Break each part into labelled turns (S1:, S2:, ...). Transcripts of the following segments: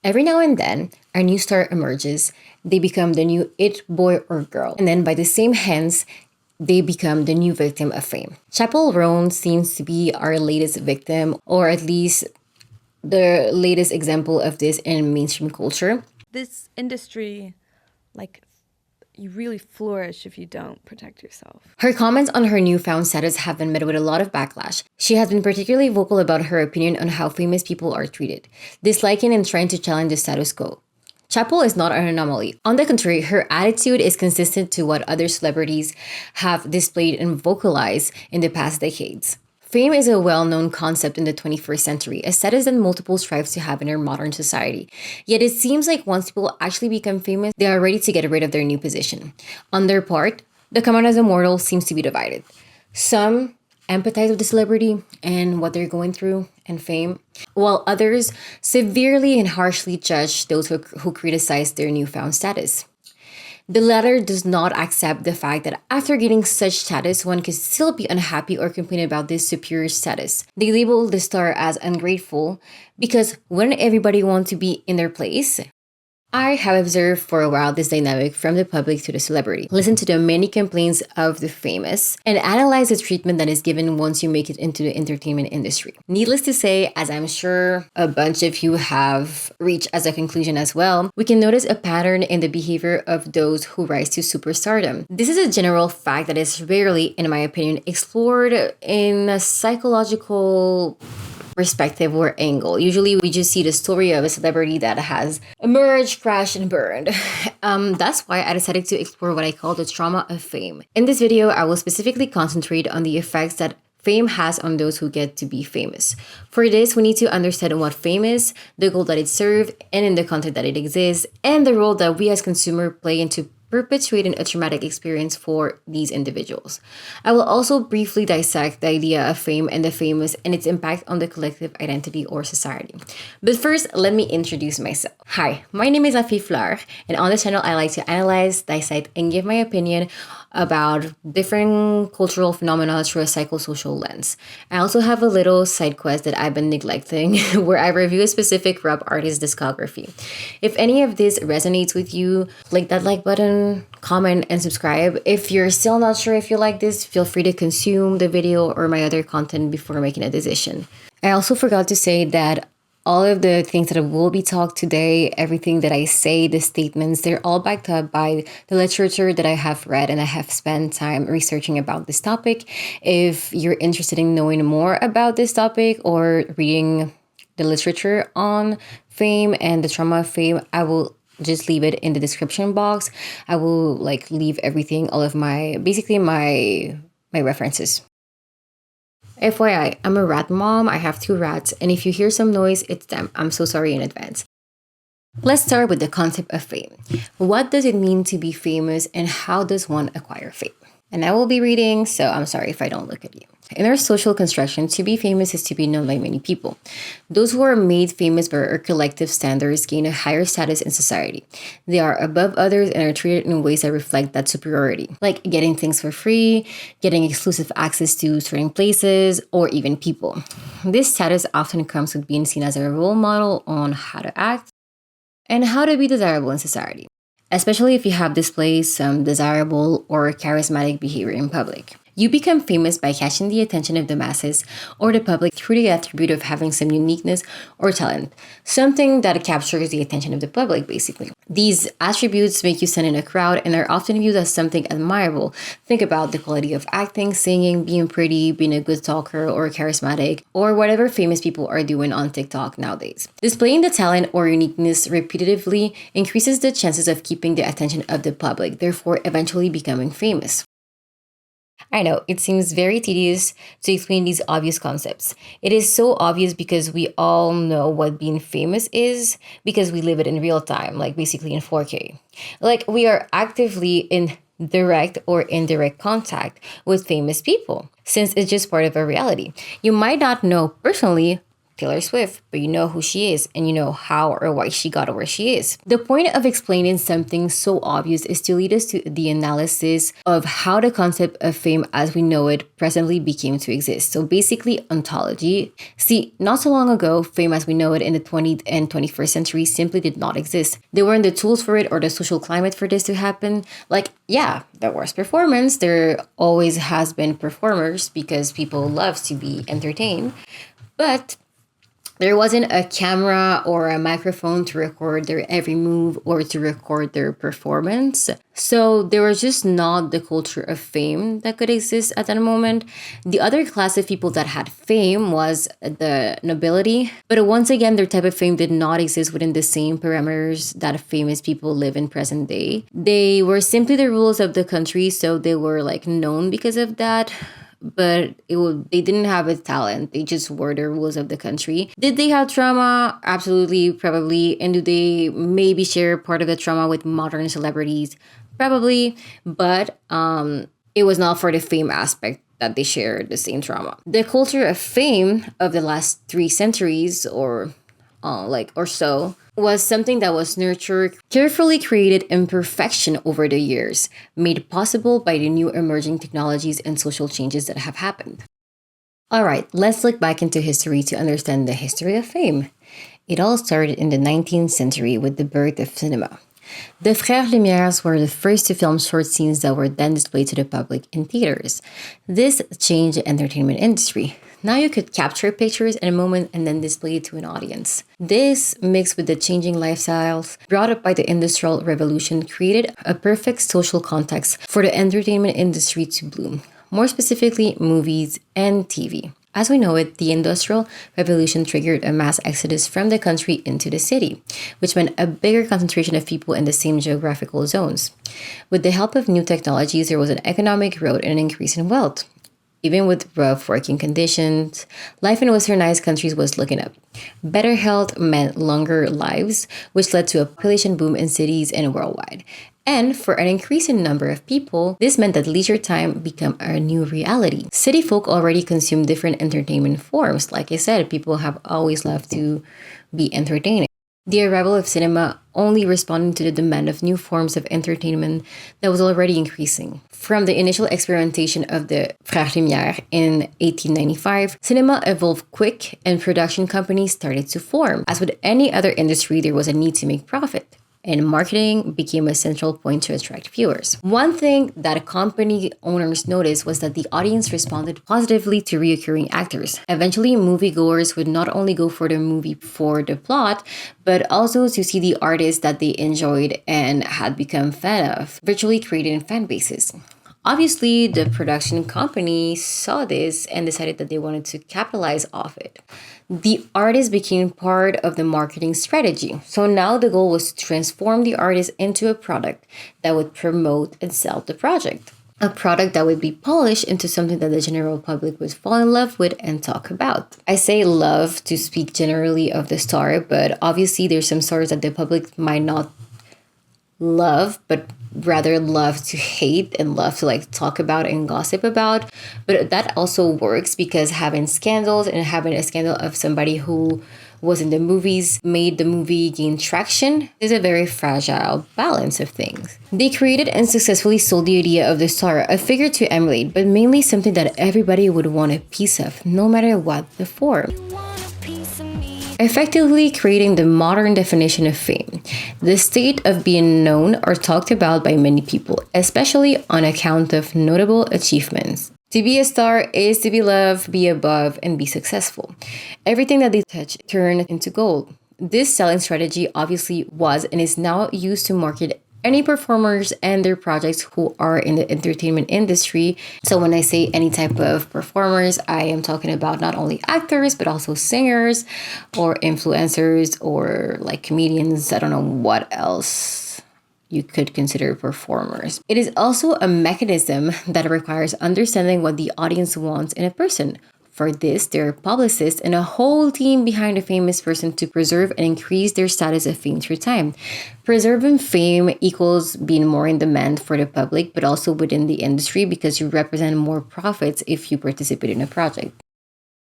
S1: Every now and then, a new star emerges. They become the new it boy or girl. And then by the same hands, they become the new victim of fame. Chappell Roan seems to be our latest victim, or at least the latest example of this in mainstream culture.
S2: This industry, you really flourish if you don't protect yourself.
S1: Her comments on her newfound status have been met with a lot of backlash. She has been particularly vocal about her opinion on how famous people are treated, disliking and trying to challenge the status quo. Chappell is not an anomaly. On the contrary, her attitude is consistent to what other celebrities have displayed and vocalized in the past decades. Fame is a well-known concept in the 21st century, a status that multiple strives to have in our modern society. Yet it seems like once people actually become famous, they are ready to get rid of their new position. On their part, the common as a mortal seems to be divided. Some empathize with the celebrity and what they're going through and fame, while others severely and harshly judge those who criticize their newfound status. The latter does not accept the fact that after getting such status, one could still be unhappy or complain about this superior status. They label the star as ungrateful because wouldn't everybody want to be in their place? I have observed for a while this dynamic from the public to the celebrity. Listen to the many complaints of the famous and analyze the treatment that is given once you make it into the entertainment industry. Needless to say, as I'm sure a bunch of you have reached as a conclusion as well, we can notice a pattern in the behavior of those who rise to superstardom. This is a general fact that is rarely, in my opinion, explored in a psychological perspective or angle. Usually we just see the story of a celebrity that has emerged, crashed, and burned. That's why I decided to explore what I call the trauma of fame. In this video, I will specifically concentrate on the effects that fame has on those who get to be famous. For this, we need to understand what fame is, the goal that it serves, and in the content that it exists, and the role that we as consumers play into perpetuating a traumatic experience for these individuals. I will also briefly dissect the idea of fame and the famous and its impact on the collective identity or society. But first, let me introduce myself. Hi, my name is Lavie-Dinur, and on this channel, I like to analyze, dissect, and give my opinion about different cultural phenomena through a psychosocial lens. I also have a little side quest that I've been neglecting where I review a specific rap artist's discography. If any of this resonates with you, click that like button, comment, and subscribe. If you're still not sure if you like this, feel free to consume the video or my other content before making a decision. I also forgot to say that all of the things that will be talked today, everything that I say, the statements, they're all backed up by the literature that I have read and I have spent time researching about this topic. If you're interested in knowing more about this topic or reading the literature on fame and the trauma of fame, I will just leave it in the description box. I will leave everything, all of my references. FYI, I'm a rat mom. I have 2 rats, and if you hear some noise, it's them. I'm so sorry in advance. Let's start with the concept of fame. What does it mean to be famous, and how does one acquire fame? And I will be reading, so I'm sorry if I don't look at you. In our social construction, to be famous is to be known by many people. Those who are made famous by our collective standards gain a higher status in society. They are above others and are treated in ways that reflect that superiority, like getting things for free, getting exclusive access to certain places, or even people. This status often comes with being seen as a role model on how to act and how to be desirable in society, especially if you have displayed some desirable or charismatic behavior in public. You become famous by catching the attention of the masses or the public through the attribute of having some uniqueness or talent, something that captures the attention of the public, basically. These attributes make you stand in a crowd and are often viewed as something admirable. Think about the quality of acting, singing, being pretty, being a good talker or charismatic, or whatever famous people are doing on TikTok nowadays. Displaying the talent or uniqueness repetitively increases the chances of keeping the attention of the public, therefore eventually becoming famous. I know, it seems very tedious to explain these obvious concepts. It is so obvious because we all know what being famous is because we live it in real time, basically in 4K. We are actively in direct or indirect contact with famous people since it's just part of our reality. You might not know personally Taylor Swift, but you know who she is and you know how or why she got where she is. The point of explaining something so obvious is to lead us to the analysis of how the concept of fame as we know it presently became to exist. So basically, ontology. See, not so long ago, fame as we know it in the 20th and 21st century simply did not exist. There weren't the tools for it or the social climate for this to happen. Like, yeah, there was performance. There always has been performers because people love to be entertained. But there wasn't a camera or a microphone to record their every move or to record their performance. So there was just not the culture of fame that could exist at that moment. The other class of people that had fame was the nobility. But once again, their type of fame did not exist within the same parameters that famous people live in present day. They were simply the rulers of the country, so they were like known because of that. But they didn't have a talent. They just were the rules of the country. Did they have trauma? Absolutely, probably. And do they maybe share part of the trauma with modern celebrities? Probably. But it was not for the fame aspect that they shared the same trauma. The culture of fame of the last 3 centuries or so was something that was nurtured, carefully created in perfection over the years, made possible by the new emerging technologies and social changes that have happened. All right, let's look back into history to understand the history of fame. It all started in the 19th century with the birth of cinema. The Frères Lumières were the first to film short scenes that were then displayed to the public in theaters. This changed the entertainment industry. Now you could capture pictures in a moment and then display it to an audience. This, mixed with the changing lifestyles brought up by the Industrial Revolution, created a perfect social context for the entertainment industry to bloom, more specifically movies and TV. As we know it, the Industrial Revolution triggered a mass exodus from the country into the city, which meant a bigger concentration of people in the same geographical zones. With the help of new technologies, there was an economic growth and an increase in wealth. Even with rough working conditions, life in westernized countries was looking up. Better health meant longer lives, which led to a population boom in cities and worldwide. And for an increasing number of people, this meant that leisure time became a new reality. City folk already consumed different entertainment forms. Like I said, people have always loved to be entertained. The arrival of cinema only responded to the demand of new forms of entertainment that was already increasing. From the initial experimentation of the Frères Lumière in 1895, cinema evolved quick and production companies started to form. As with any other industry, there was a need to make profit, and marketing became a central point to attract viewers. One thing that company owners noticed was that the audience responded positively to recurring actors. Eventually, moviegoers would not only go for the movie for the plot, but also to see the artists that they enjoyed and had become fan of, virtually creating fan bases. Obviously, the production company saw this and decided that they wanted to capitalize off it. The artist became part of the marketing strategy. So now the goal was to transform the artist into a product that would promote and sell the project. A product that would be polished into something that the general public would fall in love with and talk about. I say love to speak generally of the star, but obviously there's some stars that the public might not love, but rather love to hate and love to talk about and gossip about. But that also works because having scandals and having a scandal of somebody who was in the movies made the movie gain traction is a very fragile balance of things. They created and successfully sold the idea of the star, a figure to emulate, but mainly something that everybody would want a piece of, no matter what the form. Effectively creating the modern definition of fame, the state of being known or talked about by many people, especially on account of notable achievements. To be a star is to be loved, be above, and be successful. Everything that they touch turned into gold. This selling strategy obviously was and is now used to market any performers and their projects who are in the entertainment industry. So when I say any type of performers, I am talking about not only actors, but also singers or influencers or comedians. I don't know what else you could consider performers. It is also a mechanism that requires understanding what the audience wants in a person. For this, there are publicists and a whole team behind a famous person to preserve and increase their status of fame through time. Preserving fame equals being more in demand for the public, but also within the industry because you represent more profits if you participate in a project.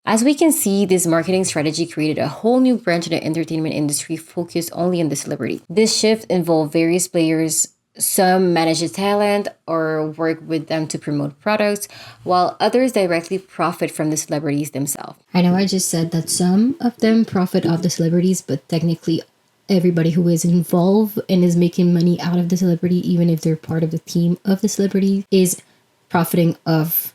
S1: As we can see, this marketing strategy created a whole new branch in the entertainment industry focused only on the celebrity. This shift involved various players. Some manage the talent or work with them to promote products, while others directly profit from the celebrities themselves. I know I just said that some of them profit off the celebrities, but technically everybody who is involved and is making money out of the celebrity, even if they're part of the team of the celebrity, is profiting of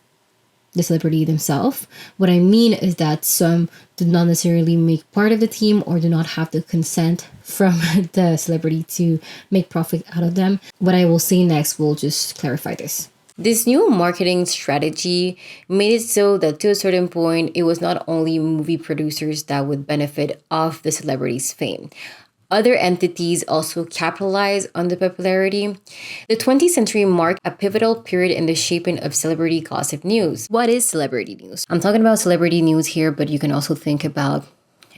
S1: the celebrity themselves. What I mean is that some do not necessarily make part of the team or do not have the consent from the celebrity to make profit out of them. What I will say next will just clarify this. This new marketing strategy made it so that to a certain point, it was not only movie producers that would benefit off the celebrity's fame. Other entities also capitalize on the popularity. The 20th century marked a pivotal period in the shaping of celebrity gossip news. What is celebrity news? I'm talking about celebrity news here, but you can also think about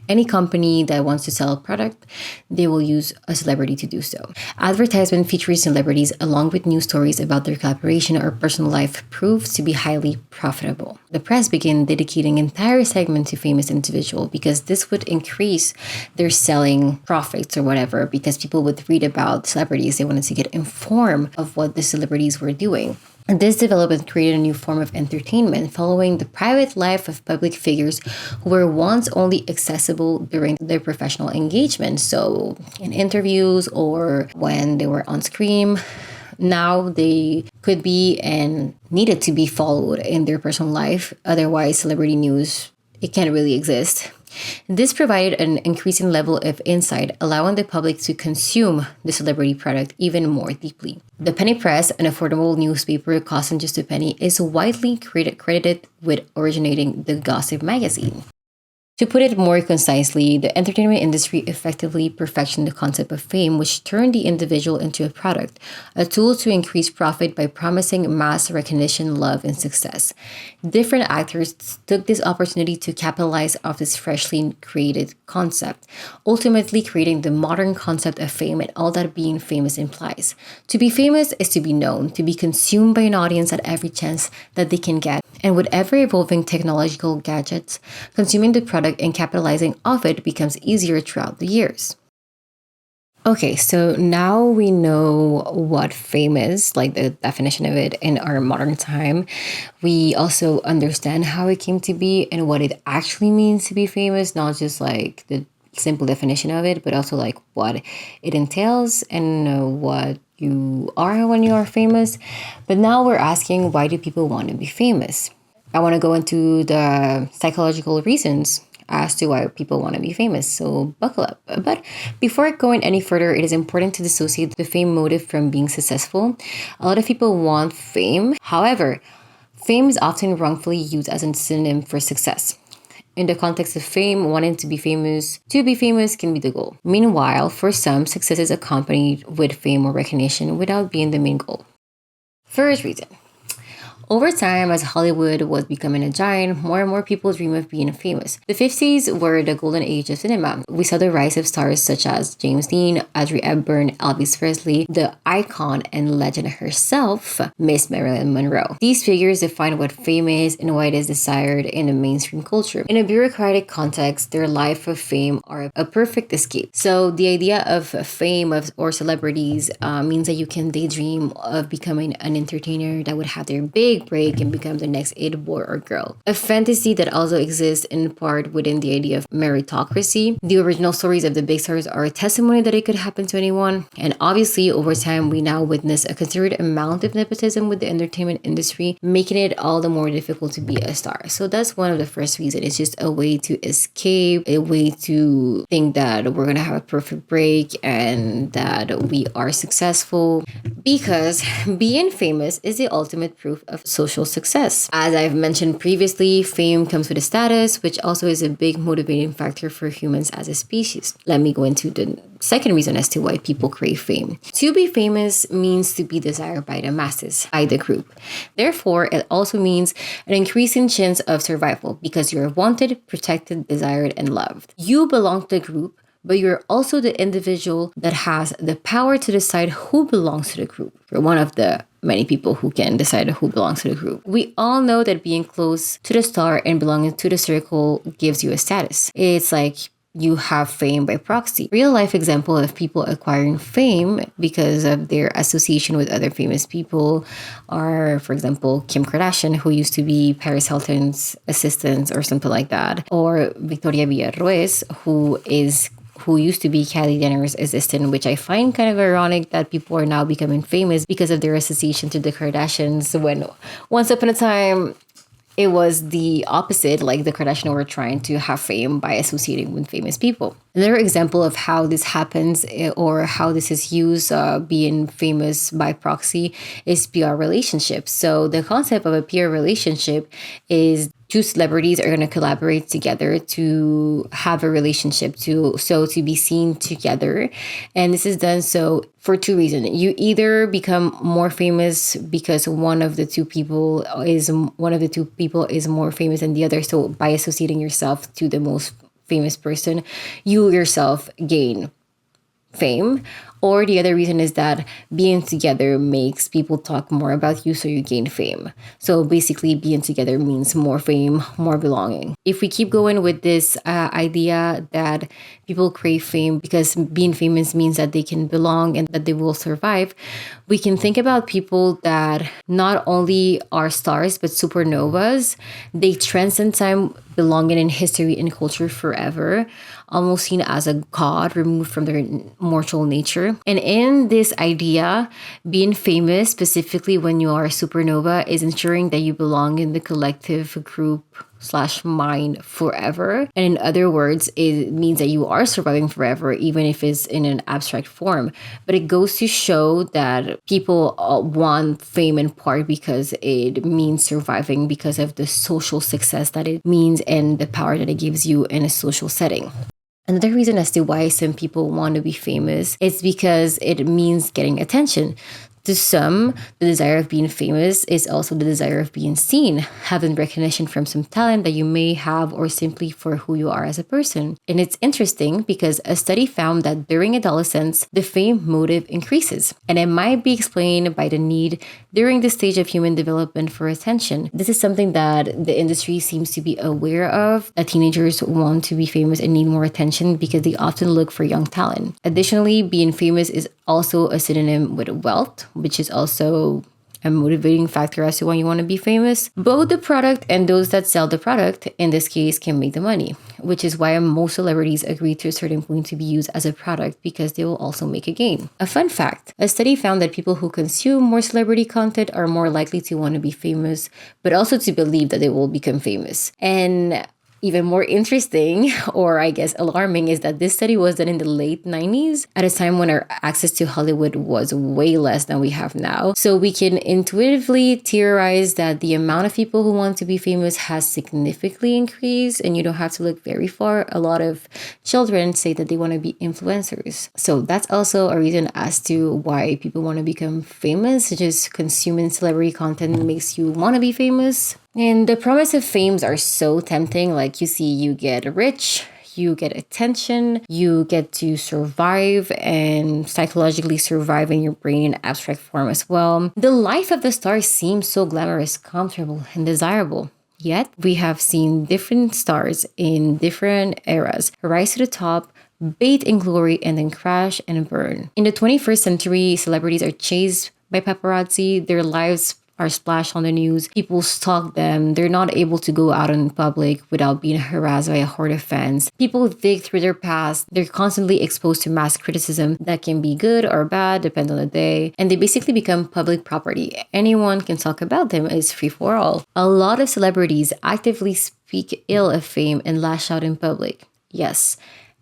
S1: any company that wants to sell a product, they will use a celebrity to do so. Advertisement featuring celebrities along with news stories about their collaboration or personal life proves to be highly profitable. The press began dedicating entire segments to famous individuals because this would increase their selling profits or whatever, because people would read about celebrities. They wanted to get informed of what the celebrities were doing. This development created a new form of entertainment following the private life of public figures who were once only accessible during their professional engagement. So in interviews or when they were on screen, now they could be and needed to be followed in their personal life. Otherwise, celebrity news, it can't really exist. This provided an increasing level of insight, allowing the public to consume the celebrity product even more deeply. The penny press, an affordable newspaper costing just a penny, is widely credited with originating the gossip magazine. To put it more concisely, the entertainment industry effectively perfected the concept of fame, which turned the individual into a product, a tool to increase profit by promising mass recognition, love, and success. Different actors took this opportunity to capitalize off this freshly created concept, ultimately creating the modern concept of fame and all that being famous implies. To be famous is to be known, to be consumed by an audience at every chance that they can get. And with ever-evolving technological gadgets, consuming the product and capitalizing off it becomes easier throughout the years. Okay, so now we know what fame is, like the definition of it in our modern time. We also understand how it came to be and what it actually means to be famous, not just like the simple definition of it, but also like what it entails and what you are when you are famous. But now we're asking, why do people want to be famous? I want to go into the psychological reasons as to why people want to be famous, so buckle up. But before going any further, it is important to dissociate the fame motive from being successful. A lot of people want fame. However, fame is often wrongfully used as a synonym for success. In the context of fame, wanting to be famous can be the goal. Meanwhile, for some, success is accompanied with fame or recognition without being the main goal. First reason. Over time, as Hollywood was becoming a giant, more and more people dream of being famous. The 50s were the golden age of cinema. We saw the rise of stars such as James Dean, Audrey Hepburn, Elvis Presley, the icon and legend herself, Miss Marilyn Monroe. These figures define what fame is and why it is desired in the mainstream culture. In a bureaucratic context, their life of fame are a perfect escape. So the idea of fame or celebrities means that you can daydream of becoming an entertainer that would have their big break and become the next it boy or girl. A fantasy that also exists in part within the idea of meritocracy. The original stories of the big stars are a testimony that it could happen to anyone. And obviously, over time, we now witness a considerable amount of nepotism with the entertainment industry, making it all the more difficult to be a star. So that's one of the first reasons. It's just a way to escape, a way to think that we're going to have a perfect break and that we are successful. Because being famous is the ultimate proof of social success. As I've mentioned previously, fame comes with a status, which also is a big motivating factor for humans as a species. Let me go into the second reason as to why people crave fame. To be famous means to be desired by the masses, by the group. Therefore, it also means an increasing chance of survival because you're wanted, protected, desired, and loved. You belong to the group, but you're also the individual that has the power to decide who belongs to the group. You're one of the many people who can decide who belongs to the group. We all know that being close to the star and belonging to the circle gives you a status. It's like you have fame by proxy. Real life example of people acquiring fame because of their association with other famous people are, for example, Kim Kardashian, who used to be Paris Hilton's assistant or something like that, or Victoria Villarroel, who used to be Lavie-Dinur's assistant, which I find kind of ironic that people are now becoming famous because of their association to the Kardashians, when once upon a time it was the opposite, like the Kardashians were trying to have fame by associating with famous people. Another example of how this happens or how this is used, being famous by proxy, is PR relationships. So the concept of a PR relationship is two celebrities are going to collaborate together to have a relationship, to be seen together. And this is done so for two reasons. You either become more famous because one of the two people is more famous than the other. So by associating yourself to the most famous person, you yourself gain fame. Or the other reason is that being together makes people talk more about you, so you gain fame. So basically, being together means more fame, more belonging. If we keep going with this idea that people crave fame because being famous means that they can belong and that they will survive, we can think about people that not only are stars but supernovas. They transcend time, belonging in history and culture forever, almost seen as a god removed from their mortal nature. And in this idea, being famous, specifically when you are a supernova, is ensuring that you belong in the collective group / mind forever. And in other words, it means that you are surviving forever, even if it's in an abstract form. But it goes to show that people want fame in part because it means surviving, because of the social success that it means and the power that it gives you in a social setting. Another reason as to why some people want to be famous is because it means getting attention. To some, the desire of being famous is also the desire of being seen, having recognition from some talent that you may have, or simply for who you are as a person. And it's interesting because a study found that during adolescence, the fame motive increases. And it might be explained by the need during this stage of human development for attention. This is something that the industry seems to be aware of, that teenagers want to be famous and need more attention because they often look for young talent. Additionally, being famous is also a synonym with wealth, which is also a motivating factor as to why you want to be famous. Both the product and those that sell the product, in this case, can make the money, which is why most celebrities agree to a certain point to be used as a product, because they will also make a gain. A fun fact, a study found that people who consume more celebrity content are more likely to want to be famous, but also to believe that they will become famous. And even more interesting, or I guess alarming, is that this study was done in the late 90s, at a time when our access to Hollywood was way less than we have now. So we can intuitively theorize that the amount of people who want to be famous has significantly increased, and you don't have to look very far. A lot of children say that they want to be influencers. So that's also a reason as to why people want to become famous. Just consuming celebrity content makes you want to be famous. And the promise of fames are so tempting. Like, you see, you get rich, you get attention, you get to survive and psychologically survive in your brain in abstract form as well. The life of the star seems so glamorous, comfortable, and desirable. Yet, we have seen different stars in different eras rise to the top, bathe in glory, and then crash and burn. In the 21st century, celebrities are chased by paparazzi. Their lives are splashed on the news. People stalk them. They're not able to go out in public without being harassed by a horde of fans. People dig through their past. They're constantly exposed to mass criticism that can be good or bad, depend on the day. And they basically become public property. Anyone can talk about them. It's free for all. A lot of celebrities actively speak ill of fame and lash out in public. Yes,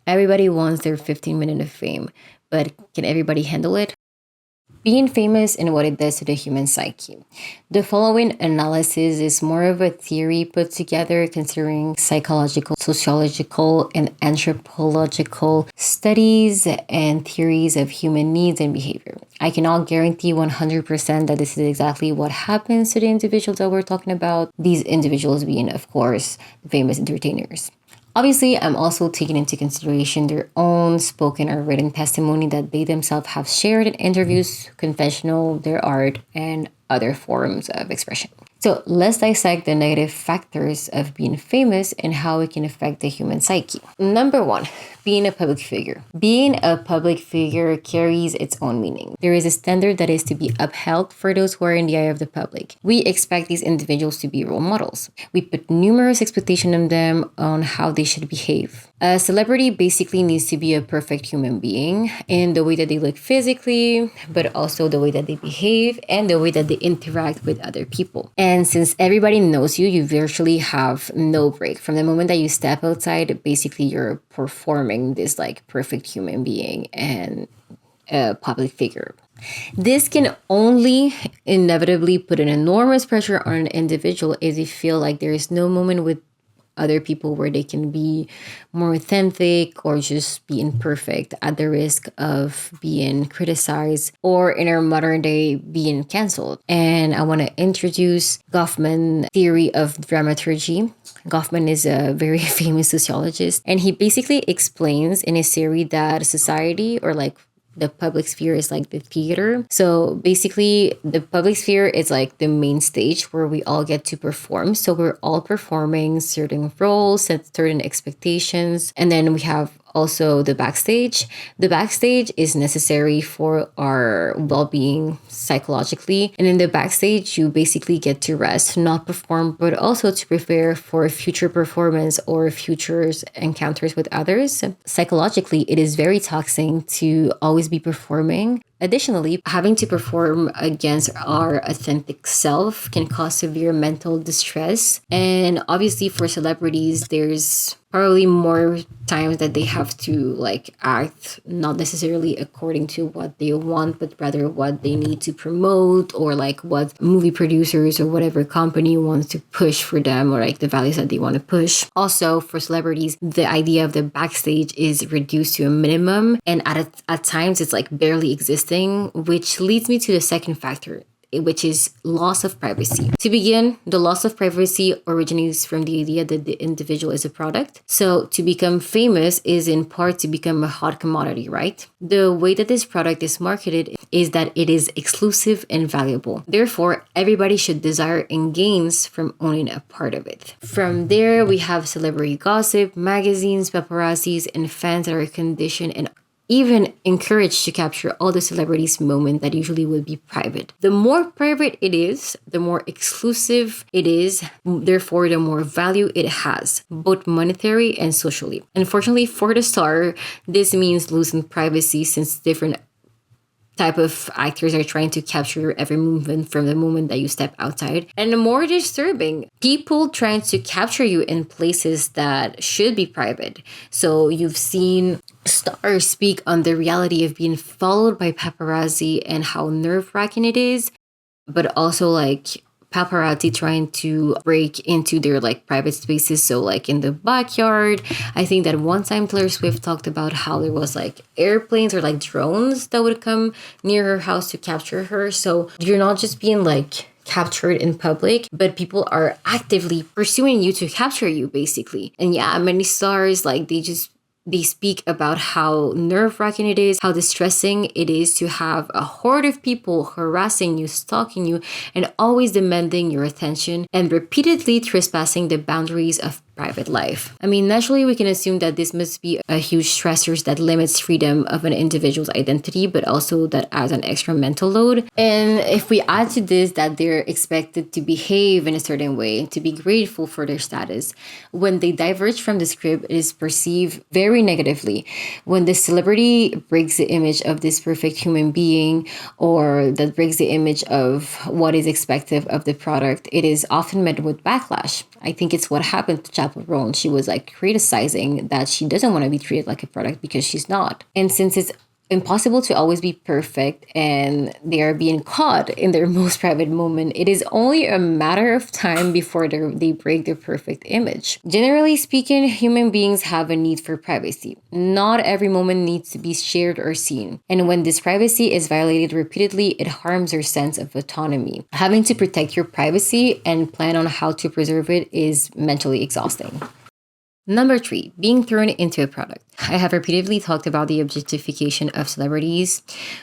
S1: everybody wants their 15 minutes of fame, but can everybody handle it? Being famous and what it does to the human psyche. The following analysis is more of a theory put together considering psychological, sociological, and anthropological studies and theories of human needs and behavior. I cannot guarantee 100% that this is exactly what happens to the individuals that we're talking about, these individuals being, of course, the famous entertainers. Obviously, I'm also taking into consideration their own spoken or written testimony that they themselves have shared in interviews, confessional, their art, and other forms of expression. So let's dissect the negative factors of being famous and how it can affect the human psyche. Number one, being a public figure. Being a public figure carries its own meaning. There is a standard that is to be upheld for those who are in the eye of the public. We expect these individuals to be role models. We put numerous expectations on them on how they should behave. A celebrity basically needs to be a perfect human being in the way that they look physically, but also the way that they behave and the way that they interact with other people. And since everybody knows you, you virtually have no break. From the moment that you step outside, basically you're performing this like perfect human being and a public figure. This can only inevitably put an enormous pressure on an individual if they feel like there is no moment with other people where they can be more authentic or just be imperfect at the risk of being criticized or in our modern day being canceled. And I want to introduce Goffman's theory of dramaturgy. Goffman is a very famous sociologist, and he basically explains in his theory that society, or like the public sphere, is like the theater. So basically the public sphere is like the main stage where we all get to perform. So we're all performing certain roles and certain expectations. And then we have also the backstage. The backstage is necessary for our well-being psychologically. And in the backstage, you basically get to rest, not perform, but also to prepare for future performance or future encounters with others. Psychologically, it is very taxing to always be performing. Additionally, having to perform against our authentic self can cause severe mental distress. And obviously for celebrities, there's probably more times that they have to like act not necessarily according to what they want, but rather what they need to promote, or like what movie producers or whatever company wants to push for them, or like the values that they want to push. Also for celebrities, the idea of the backstage is reduced to a minimum, and at times it's like barely existing, which leads me to the second factor, which is loss of privacy. To begin, the loss of privacy originates from the idea that the individual is a product. So to become famous is in part to become a hot commodity, right? The way that this product is marketed is that it is exclusive and valuable. Therefore, everybody should desire and gains from owning a part of it. From there, we have celebrity gossip, magazines, paparazzis, and fans that are conditioned and even encouraged to capture all the celebrities' moment that usually would be private. The more private it is, the more exclusive it is, therefore the more value it has, both monetary and socially. Unfortunately for the star, this means losing privacy since different type of actors are trying to capture your every movement from the moment that you step outside. And more disturbing, people trying to capture you in places that should be private. So you've seen stars speak on the reality of being followed by paparazzi and how nerve-wracking it is, but also like paparazzi trying to break into their like private spaces. So like in the backyard, I think that one time Taylor Swift talked about how there was like airplanes or like drones that would come near her house to capture her. So you're not just being like captured in public, but people are actively pursuing you to capture you basically. And yeah, many stars like they speak about how nerve-wracking it is, how distressing it is to have a horde of people harassing you, stalking you, and always demanding your attention and repeatedly trespassing the boundaries of private life. I mean, naturally, we can assume that this must be a huge stressor that limits freedom of an individual's identity, but also that adds an extra mental load. And if we add to this that they're expected to behave in a certain way, to be grateful for their status, when they diverge from the script, it is perceived very negatively. When the celebrity breaks the image of this perfect human being, or that breaks the image of what is expected of the product, it is often met with backlash. I think it's what happened to Chapel Roan. She was like criticizing that she doesn't want to be treated like a product because she's not. And since it's impossible to always be perfect and they are being caught in their most private moment, it is only a matter of time before they break their perfect image. Generally speaking, human beings have a need for privacy. Not every moment needs to be shared or seen. And when this privacy is violated repeatedly, it harms your sense of autonomy. Having to protect your privacy and plan on how to preserve it is mentally exhausting. Number 3, being thrown into a product. I have repeatedly talked about the objectification of celebrities.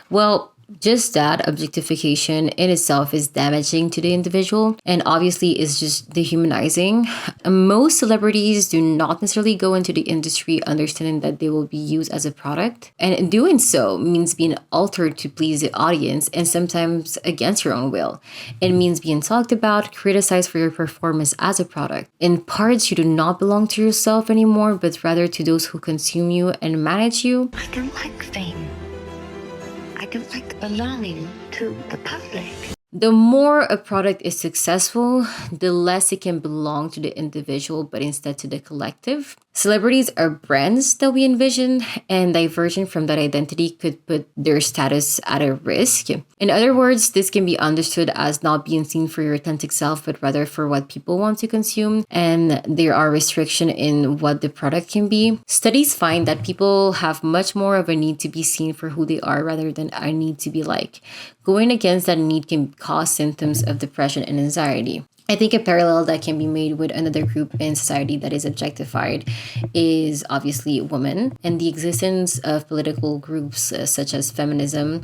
S1: Well, just that objectification in itself is damaging to the individual and obviously is just dehumanizing. Most celebrities do not necessarily go into the industry understanding that they will be used as a product, and in doing so means being altered to please the audience and sometimes against your own will. It means being talked about, criticized for your performance as a product. In parts, you do not belong to yourself anymore, but rather to those who consume you and manage you.
S3: I don't like fame. I don't like belonging to the public.
S1: The more a product is successful, the less it can belong to the individual, but instead to the collective. Celebrities are brands that we envision, and diverging from that identity could put their status at a risk. In other words, this can be understood as not being seen for your authentic self, but rather for what people want to consume, and there are restrictions in what the product can be. Studies find that people have much more of a need to be seen for who they are rather than a need to be like. Going against that need can cause symptoms of depression and anxiety. I think a parallel that can be made with another group in society that is objectified is obviously women, and the existence of political groups such as feminism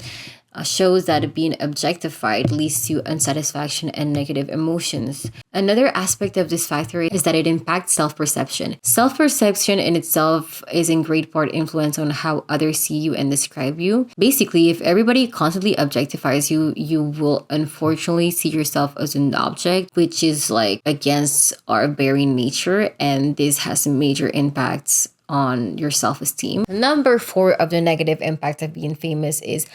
S1: shows that being objectified leads to unsatisfaction and negative emotions. Another aspect of this factor is that it impacts self-perception. Self-perception in itself is in great part influenced on how others see you and describe you. Basically, if everybody constantly objectifies you, you will unfortunately see yourself as an object, which is like against our very nature, and this has major impacts on your self-esteem. Number 4 of the negative impact of being famous is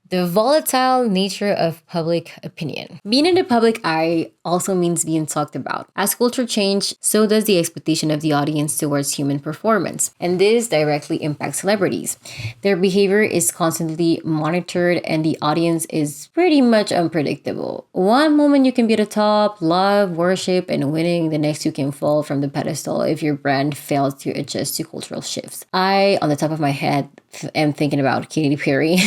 S1: the volatile nature of public opinion. Being in the public eye also means being talked about. As culture changes, so does the expectation of the audience towards human performance. And this directly impacts celebrities. Their behavior is constantly monitored and the audience is pretty much unpredictable. One moment you can be at the top, love, worship, and winning. The next you can fall from the pedestal if your brand fails to adjust to cultural shifts. I, on the top of my head, am thinking about Katy Perry.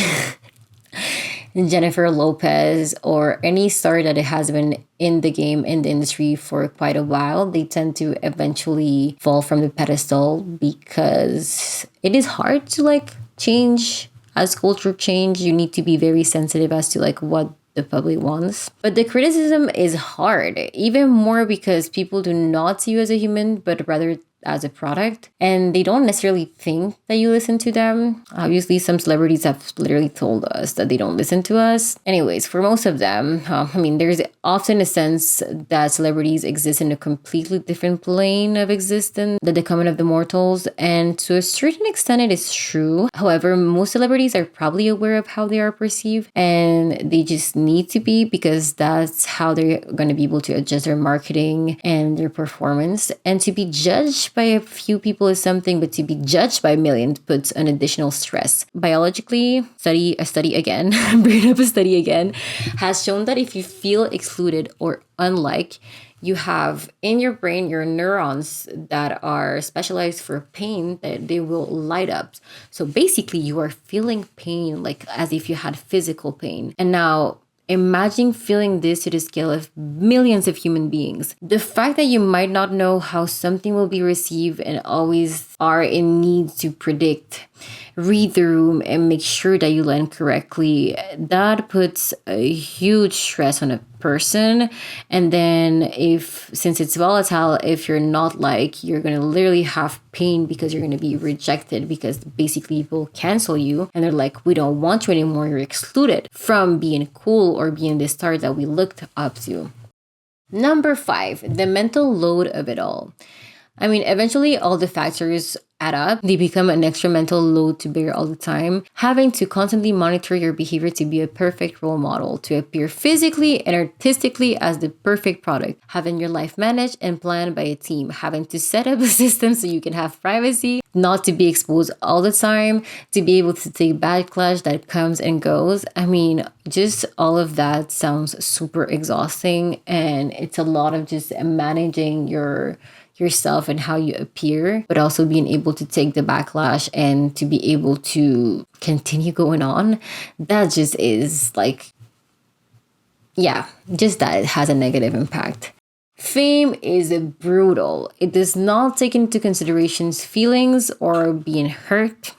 S1: Jennifer Lopez, or any star that has been in the game, in the industry for quite a while, they tend to eventually fall from the pedestal because it is hard to change. As culture change, you need to be very sensitive as to what the public wants. But the criticism is hard, even more because people do not see you as a human, but rather as a product, and they don't necessarily think that you listen to them. Obviously, some celebrities have literally told us that they don't listen to us. Anyways, for most of them, there's often a sense that celebrities exist in a completely different plane of existence than the common of the mortals, and to a certain extent it is true. However, most celebrities are probably aware of how they are perceived, and they just need to be, because that's how they're going to be able to adjust their marketing and their performance. And to be judged by a few people is something, but to be judged by millions puts an additional stress. Biologically, a study again has shown that if you feel excluded or unlike, you have in your brain your neurons that are specialized for pain, that they will light up. So basically you are feeling pain as if you had physical pain. And now imagine feeling this to the scale of millions of human beings. The fact that you might not know how something will be received and always are in need to predict, read the room, and make sure that you land correctly, that puts a huge stress on a person. And then since it's volatile, if you're not you're going to literally have pain because you're going to be rejected, because basically people cancel you and they're like, we don't want you anymore, you're excluded from being cool or being the star that we looked up to. Number 5, the mental load of it all. Eventually all the factors add up. They become an extra mental load to bear all the time. Having to constantly monitor your behavior to be a perfect role model, to appear physically and artistically as the perfect product. Having your life managed and planned by a team. Having to set up a system so you can have privacy, not to be exposed all the time, to be able to take backlash that comes and goes. Just all of that sounds super exhausting, and it's a lot of just managing yourself and how you appear, but also being able to take the backlash and to be able to continue going on. That just is just that it has a negative impact. Fame is brutal. It does not take into consideration feelings or being hurt.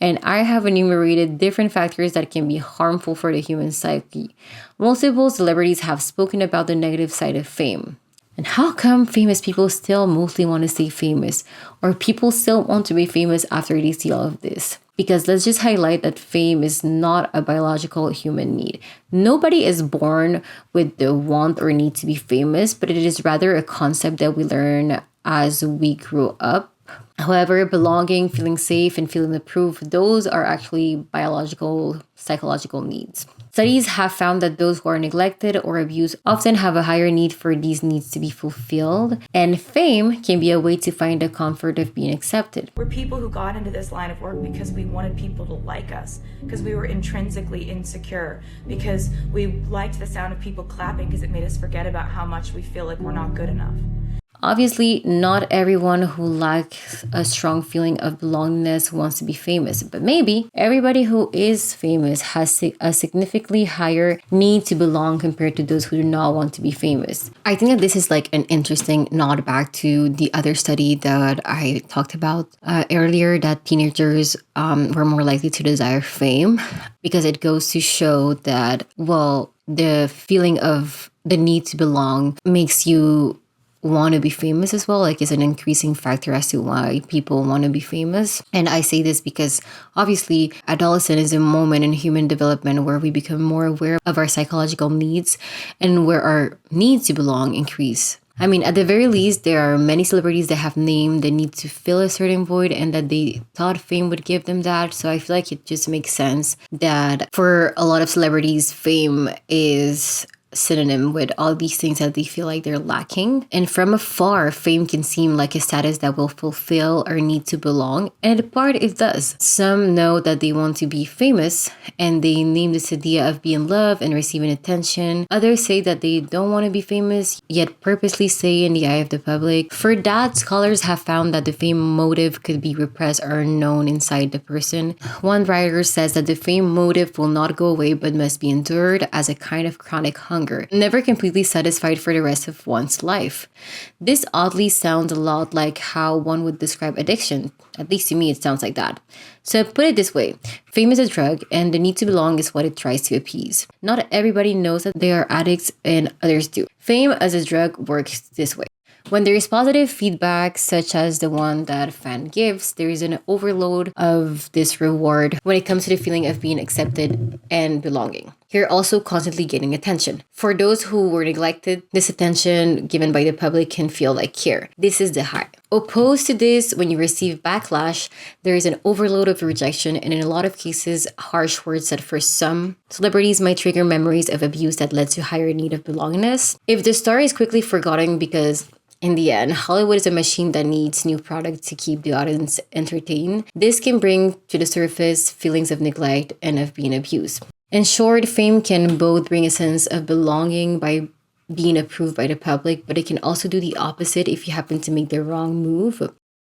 S1: And I have enumerated different factors that can be harmful for the human psyche. Multiple celebrities have spoken about the negative side of fame. And how come famous people still mostly want to stay famous? Or people still want to be famous after they see all of this? Because let's just highlight that fame is not a biological human need. Nobody is born with the want or need to be famous, but it is rather a concept that we learn as we grow up. However, belonging, feeling safe, and feeling approved, those are actually biological, psychological needs. Studies have found that those who are neglected or abused often have a higher need for these needs to be fulfilled, and fame can be a way to find the comfort of being accepted.
S4: We're people who got into this line of work because we wanted people to like us, because we were intrinsically insecure, because we liked the sound of people clapping because it made us forget about how much we feel like we're not good enough.
S1: Obviously, not everyone who lacks a strong feeling of belongingness wants to be famous, but maybe everybody who is famous has a significantly higher need to belong compared to those who do not want to be famous. I think that this is like an interesting nod back to the other study that I talked about earlier, that teenagers were more likely to desire fame, because it goes to show that, well, the feeling of the need to belong makes you want to be famous as well, like is an increasing factor as to why people want to be famous. And I say this because obviously adolescence is a moment in human development where we become more aware of our psychological needs and where our needs to belong increase. I mean, at the very least, there are many celebrities that have named the need to fill a certain void and that they thought fame would give them that. So I feel like it just makes sense that for a lot of celebrities, fame is synonym with all these things that they feel like they're lacking. And from afar, fame can seem like a status that will fulfill our need to belong. And in part, it does. Some know that they want to be famous and they name this idea of being loved and receiving attention. Others say that they don't want to be famous, yet purposely stay in the eye of the public. For that, scholars have found that the fame motive could be repressed or unknown inside the person. One writer says that the fame motive will not go away but must be endured as a kind of chronic hunger, never completely satisfied for the rest of one's life. This oddly sounds a lot like how one would describe addiction. At least to me, it sounds like that. So put it this way, fame is a drug and the need to belong is what it tries to appease. Not everybody knows that they are addicts and others do. Fame as a drug works this way. When there is positive feedback, such as the one that a fan gives, there is an overload of this reward when it comes to the feeling of being accepted and belonging. You're also constantly getting attention. For those who were neglected, this attention given by the public can feel like care. This is the high. Opposed to this, when you receive backlash, there is an overload of rejection and in a lot of cases, harsh words that for some celebrities might trigger memories of abuse that led to higher need of belongingness. If the story is quickly forgotten because in the end, Hollywood is a machine that needs new product to keep the audience entertained, this can bring to the surface feelings of neglect and of being abused. In short, fame can both bring a sense of belonging by being approved by the public, but it can also do the opposite if you happen to make the wrong move.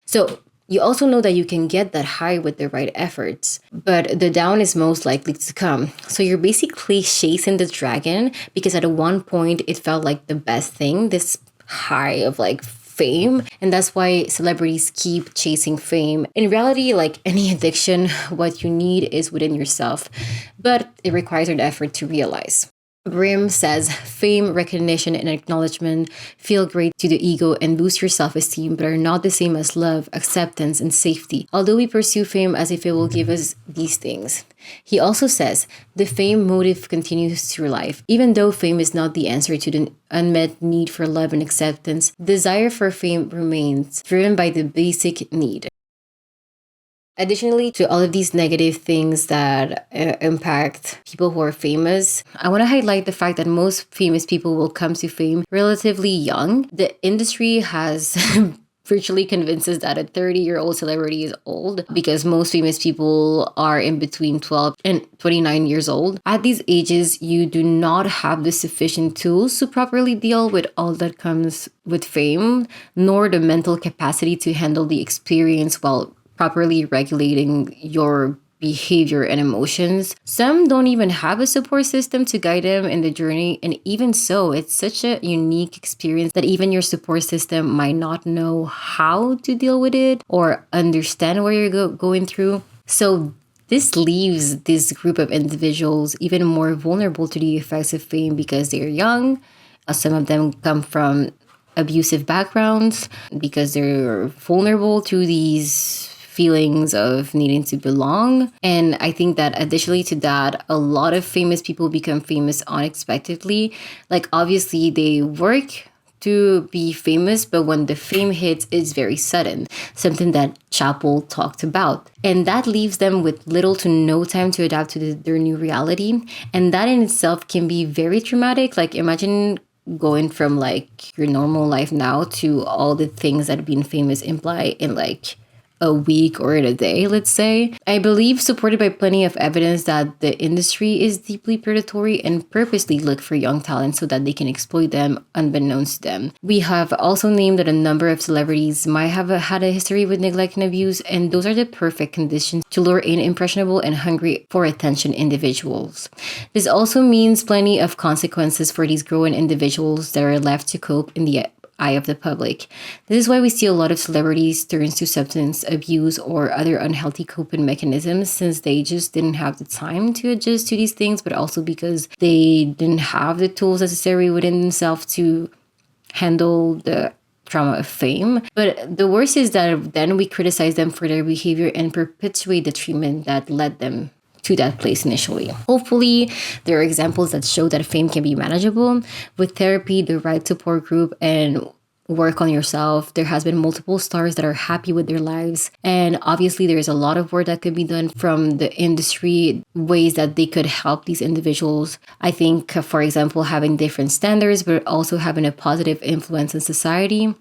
S1: So you also know that you can get that high with the right efforts, but the down is most likely to come. So you're basically chasing the dragon because at one point it felt like the best thing, this high of like fame, and that's why celebrities keep chasing fame. In reality, like any addiction, what you need is within yourself, but it requires an effort to realize. Brim says, fame, recognition, and acknowledgement feel great to the ego and boost your self-esteem, but are not the same as love, acceptance, and safety, although we pursue fame as if it will give us these things. He also says, the fame motive continues through life. Even though fame is not the answer to the unmet need for love and acceptance, desire for fame remains, driven by the basic need. Additionally to all of these negative things that impact people who are famous, I want to highlight the fact that most famous people will come to fame relatively young. The industry has virtually convinces that a 30-year-old celebrity is old because most famous people are in between 12 and 29 years old. At these ages, you do not have the sufficient tools to properly deal with all that comes with fame, nor the mental capacity to handle the experience while properly regulating your behavior and emotions. Some don't even have a support system to guide them in the journey, and even so, it's such a unique experience that even your support system might not know how to deal with it or understand what you're going through. So this leaves this group of individuals even more vulnerable to the effects of fame because they're young. Some of them come from abusive backgrounds because they're vulnerable to these feelings of needing to belong. And I think that additionally to that, a lot of famous people become famous unexpectedly. Like, obviously, they work to be famous, but when the fame hits, it's very sudden, something that Chappell talked about. And that leaves them with little to no time to adapt to their new reality. And that in itself can be very traumatic. Like, imagine going from like your normal life now to all the things that being famous imply in like a week or in a day, let's say. I believe, supported by plenty of evidence, that the industry is deeply predatory and purposely look for young talent so that they can exploit them unbeknownst to them. We have also named that a number of celebrities might have had a history with neglect and abuse, and those are the perfect conditions to lure in impressionable and hungry for attention individuals. This also means plenty of consequences for these growing individuals that are left to cope in the eye of the public. This is why we see a lot of celebrities turn to substance abuse or other unhealthy coping mechanisms, since they just didn't have the time to adjust to these things, but also because they didn't have the tools necessary within themselves to handle the trauma of fame. But the worst is that then we criticize them for their behavior and perpetuate the treatment that led them to that place initially. Hopefully, there are examples that show that fame can be manageable with therapy, the right support group, and work on yourself. There has been multiple stars that are happy with their lives. And obviously, there's a lot of work that could be done from the industry, ways that they could help these individuals. I think, for example, having different standards, but also having a positive influence in society,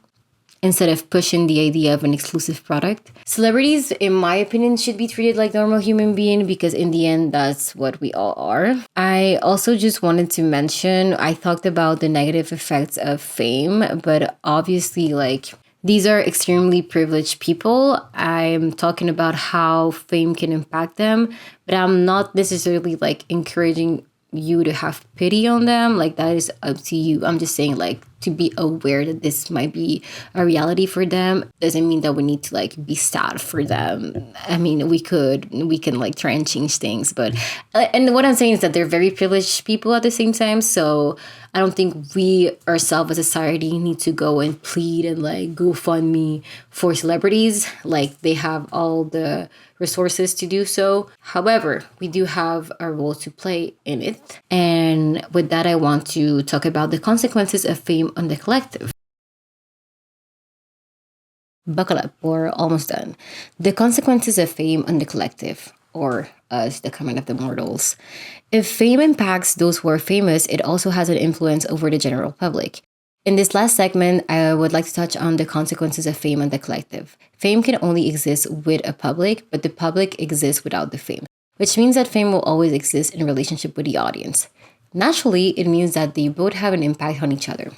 S1: instead of pushing the idea of an exclusive product. Celebrities, in my opinion, should be treated like normal human beings because in the end, that's what we all are. I also just wanted to mention, I talked about the negative effects of fame, but obviously, like, these are extremely privileged people. I'm talking about how fame can impact them, but I'm not necessarily like encouraging you to have pity on them. Like, that is up to you. I'm just saying, like, to be aware that this might be a reality for them doesn't mean that we need to like be sad for them. I mean, we can like try and change things, but and what I'm saying is that they're very privileged people at the same time. So I don't think we ourselves as a society need to go and plead and like GoFundMe for celebrities. Like, they have all the resources to do so. However, we do have a role to play in it. And with that, I want to talk about the consequences of fame on the collective. Buckle up, we're almost done. The consequences of fame on the collective, or us, the common of the mortals. If fame impacts those who are famous, it also has an influence over the general public. In this last segment, I would like to touch on the consequences of fame on the collective. Fame can only exist with a public, but the public exists without the fame, which means that fame will always exist in relationship with the audience. Naturally, it means that they both have an impact on each other.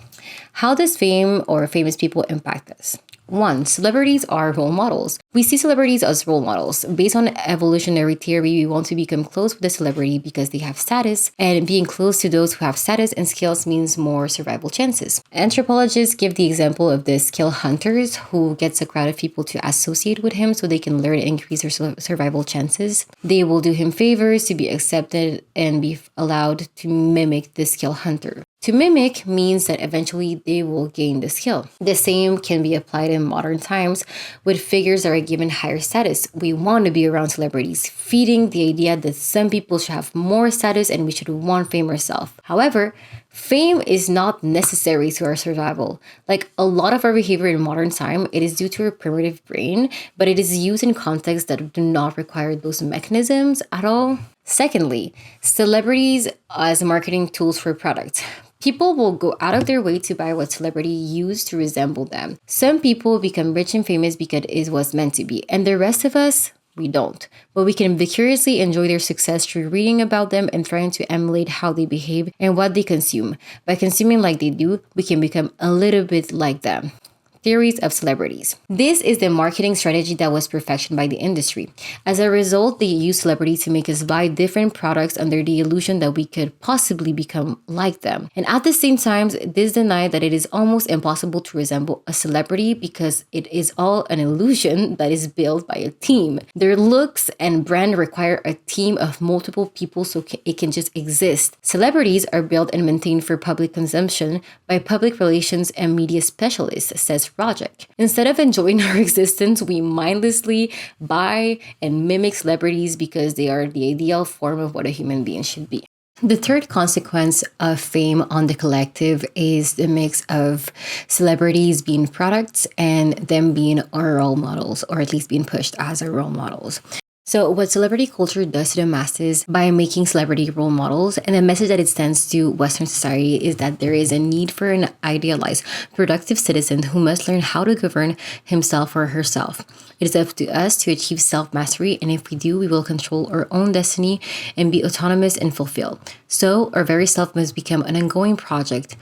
S1: How does fame or famous people impact us? 1. Celebrities are role models. We see celebrities as role models. Based on evolutionary theory, we want to become close with a celebrity because they have status, and being close to those who have status and skills means more survival chances. Anthropologists give the example of the skill hunters who gets a crowd of people to associate with him so they can learn and increase their survival chances. They will do him favors to be accepted and be allowed to mimic the skill hunter. To mimic means that eventually they will gain the skill. The same can be applied in modern times with figures that are given higher status. We want to be around celebrities, feeding the idea that some people should have more status and we should want fame ourselves. However, fame is not necessary to our survival. Like, a lot of our behavior in modern time, it is due to our primitive brain, but it is used in contexts that do not require those mechanisms at all. Secondly, celebrities as marketing tools for products. People will go out of their way to buy what celebrity use to resemble them. Some people become rich and famous because it was meant to be, and the rest of us, we don't. But we can vicariously enjoy their success through reading about them and trying to emulate how they behave and what they consume. By consuming like they do, we can become a little bit like them. theories of celebrities. This is the marketing strategy that was perfected by the industry. As a result, they use celebrities to make us buy different products under the illusion that we could possibly become like them. And at the same time, this denied that it is almost impossible to resemble a celebrity because it is all an illusion that is built by a team. Their looks and brand require a team of multiple people so it can just exist. Celebrities are built and maintained for public consumption by public relations and media specialists, says Rojek. Instead of enjoying our existence, we mindlessly buy and mimic celebrities because they are the ideal form of what a human being should be. The third consequence of fame on the collective is the mix of celebrities being products and them being our role models, or at least being pushed as our role models. So what celebrity culture does to the masses by making celebrity role models, and the message that it sends to Western society, is that there is a need for an idealized, productive citizen who must learn how to govern himself or herself. It is up to us to achieve self-mastery, and if we do, we will control our own destiny and be autonomous and fulfilled. So our very self must become an ongoing project,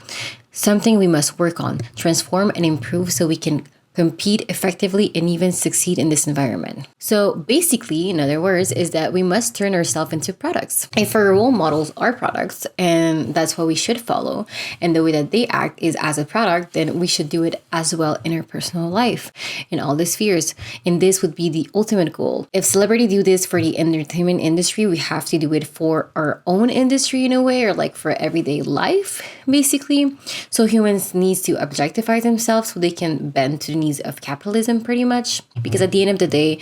S1: something we must work on, transform, and improve so we can compete effectively and even succeed in this environment. So basically, in other words, is that we must turn ourselves into products. If our role models are products, and that's what we should follow, and the way that they act is as a product, then we should do it as well in our personal life, in all the spheres. And this would be the ultimate goal. If celebrities do this for the entertainment industry, we have to do it for our own industry in a way, or like for everyday life, basically. So humans need to objectify themselves so they can bend to the needs of capitalism, pretty much, because at the end of the day,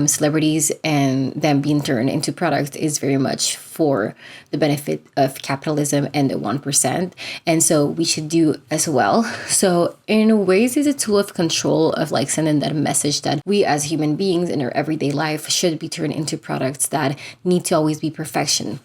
S1: celebrities and them being turned into products is very much for the benefit of capitalism and the 1%, and so we should do as well. So in ways, it's a tool of control, of like sending that message that we as human beings in our everyday life should be turned into products that need to always be perfection.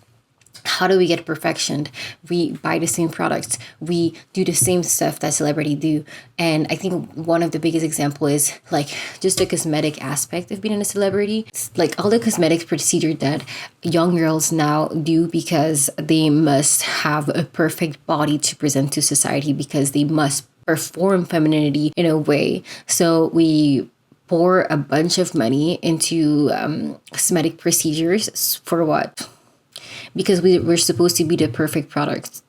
S1: How do we get perfection? We buy the same products. We do the same stuff that celebrities do. And I think one of the biggest example is like just the cosmetic aspect of being a celebrity. It's like all the cosmetic procedure that young girls now do because they must have a perfect body to present to society, because they must perform femininity in a way. So we pour a bunch of money into cosmetic procedures for what? Because we're supposed to be the perfect product,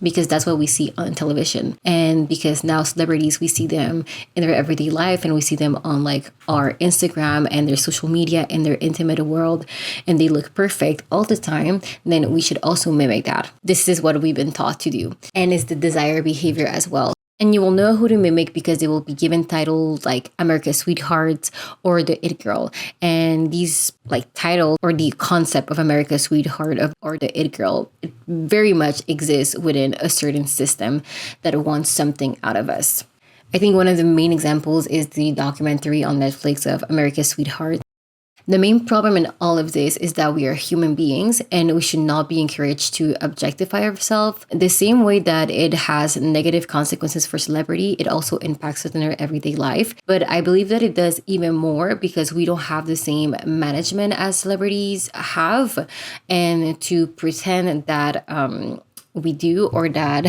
S1: because that's what we see on television. And because now celebrities, we see them in their everyday life, and we see them on like our Instagram and their social media and their intimate world, and they look perfect all the time, then we should also mimic that. This is what we've been taught to do, and it's the desired behavior as well. And you will know who to mimic because they will be given titles like America's Sweetheart or the It Girl. And these like title or the concept of America's Sweetheart or the It Girl, it very much exists within a certain system that wants something out of us. I think one of the main examples is the documentary on Netflix of America's Sweetheart. The main problem in all of this is that we are human beings and we should not be encouraged to objectify ourselves. The same way that it has negative consequences for celebrity, it also impacts us in our everyday life. But I believe that it does even more because we don't have the same management as celebrities have. And to pretend that we do or that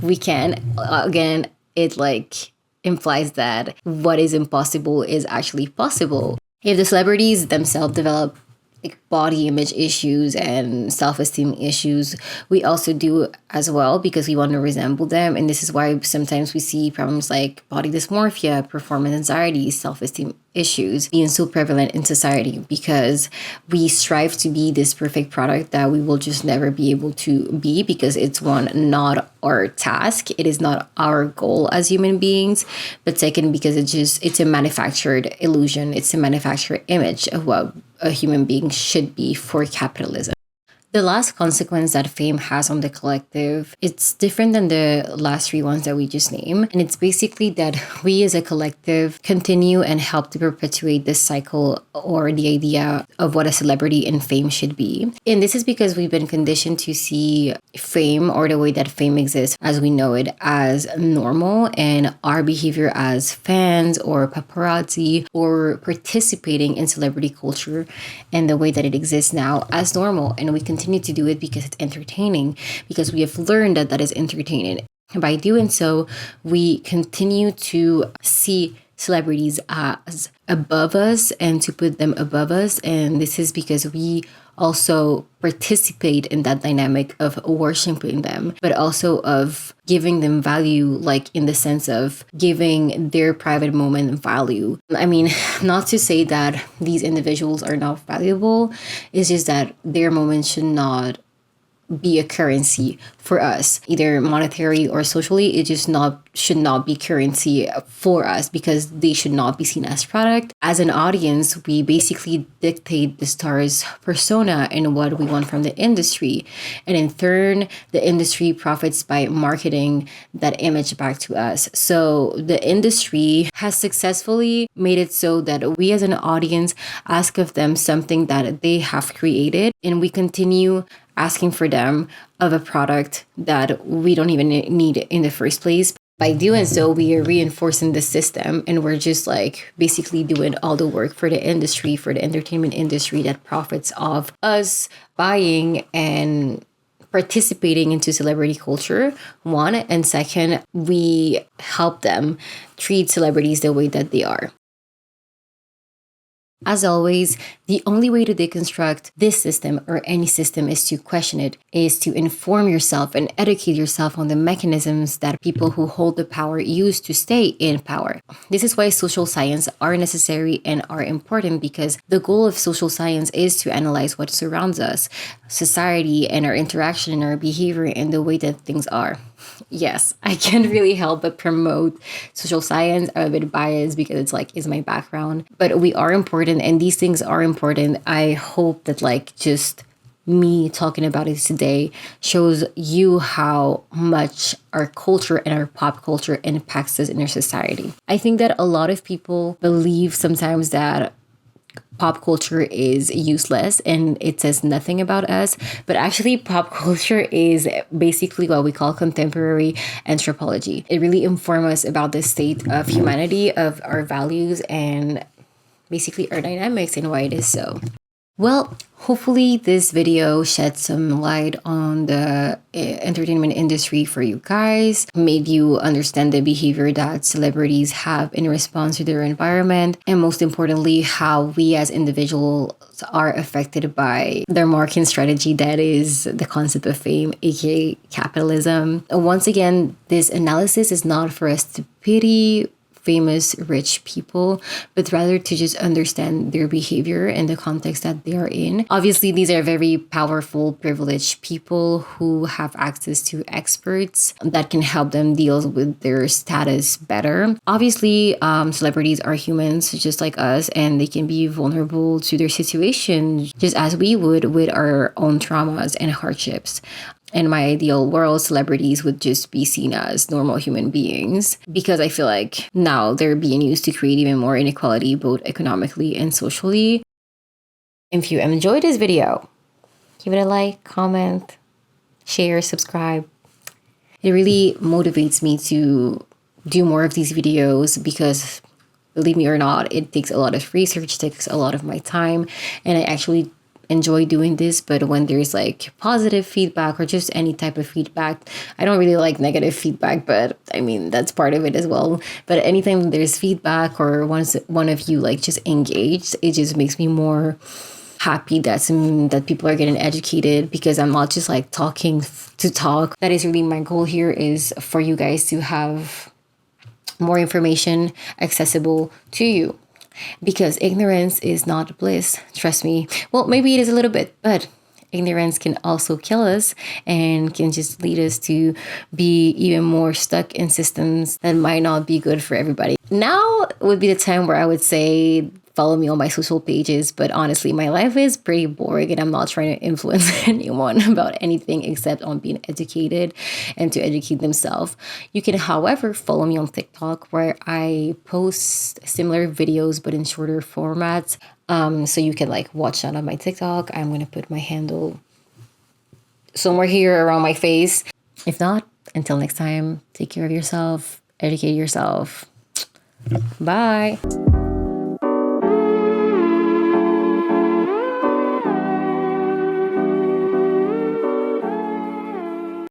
S1: we can, again, it like implies that what is impossible is actually possible. If the celebrities themselves develop like body image issues and self-esteem issues, we also do as well because we want to resemble them. And this is why sometimes we see problems like body dysmorphia, performance anxiety, self-esteem issues being so prevalent in society, because we strive to be this perfect product that we will just never be able to be, because it's one, not our task, it is not our goal as human beings, but second, because it's a manufactured illusion, it's a manufactured image of what a human being should be for capitalism. The last consequence that fame has on the collective, it's different than the last three ones that we just named. And it's basically that we as a collective continue and help to perpetuate this cycle or the idea of what a celebrity and fame should be. And this is because we've been conditioned to see fame, or the way that fame exists as we know it, as normal, and our behavior as fans or paparazzi or participating in celebrity culture and the way that it exists now as normal. And we continue to do it because it's entertaining, because we have learned that that is entertaining. By doing so, we continue to see celebrities as above us and to put them above us. And this is because we also participate in that dynamic of worshiping them, but also of giving them value, like in the sense of giving their private moment value. I mean, not to say that these individuals are not valuable, it's just that their moment should not be a currency for us, either monetary or socially. It just should not be currency for us, because they should not be seen as product. As an audience, we basically dictate the star's persona and what we want from the industry, and in turn the industry profits by marketing that image back to us. So the industry has successfully made it so that we as an audience ask of them something that they have created, and we continue asking for them of a product that we don't even need in the first place. By doing so, we are reinforcing the system, and we're just like basically doing all the work for the industry, for the entertainment industry that profits off us buying and participating into celebrity culture, one, and second, we help them treat celebrities the way that they are. As always, the only way to deconstruct this system or any system is to question it, is to inform yourself and educate yourself on the mechanisms that people who hold the power use to stay in power. This is why social science are necessary and are important, because the goal of social science is to analyze what surrounds us, society, and our interaction and our behavior and the way that things are. Yes, I can't really help but promote social science. I'm a bit biased because it's my background, but we are important and these things are important. I hope that just me talking about it today shows you how much our culture and our pop culture impacts us in our society. I think that a lot of people believe sometimes that pop culture is useless and it says nothing about us, but actually pop culture is basically what we call contemporary anthropology. It really informs us about the state of humanity, of our values, and basically our dynamics and why it is so. Well, hopefully this video shed some light on the entertainment industry for you guys, made you understand the behavior that celebrities have in response to their environment, and most importantly, how we as individuals are affected by their marketing strategy, that is the concept of fame, aka capitalism. Once again, this analysis is not for us to pity famous rich people, but rather to just understand their behavior and the context that they are in. Obviously, these are very powerful, privileged people who have access to experts that can help them deal with their status better. Obviously, celebrities are humans just like us, and they can be vulnerable to their situation just as we would with our own traumas and hardships. In my ideal world, celebrities would just be seen as normal human beings, because I feel like now they're being used to create even more inequality, both economically and socially. If you enjoyed this video, give it a like, comment, share, subscribe. It really motivates me to do more of these videos, because believe me or not, it takes a lot of research, takes a lot of my time, and I actually enjoy doing this. But when there's positive feedback or just any type of feedback, I don't really like negative feedback, but I mean that's part of it as well. But anytime there's feedback or once one of you just engaged, it just makes me more happy that people are getting educated, because I'm not just talking to talk. That is really my goal here, is for you guys to have more information accessible to you. Because ignorance is not bliss, trust me. Well, maybe it is a little bit, but ignorance can also kill us and can just lead us to be even more stuck in systems that might not be good for everybody. Now would be the time where I would say follow me on my social pages, but honestly, my life is pretty boring and I'm not trying to influence anyone about anything except on being educated and to educate themselves. You can, however, follow me on TikTok, where I post similar videos but in shorter formats. So you can watch that on my TikTok. I'm going to put my handle somewhere here around my face. If not, until next time, take care of yourself, educate yourself. Bye.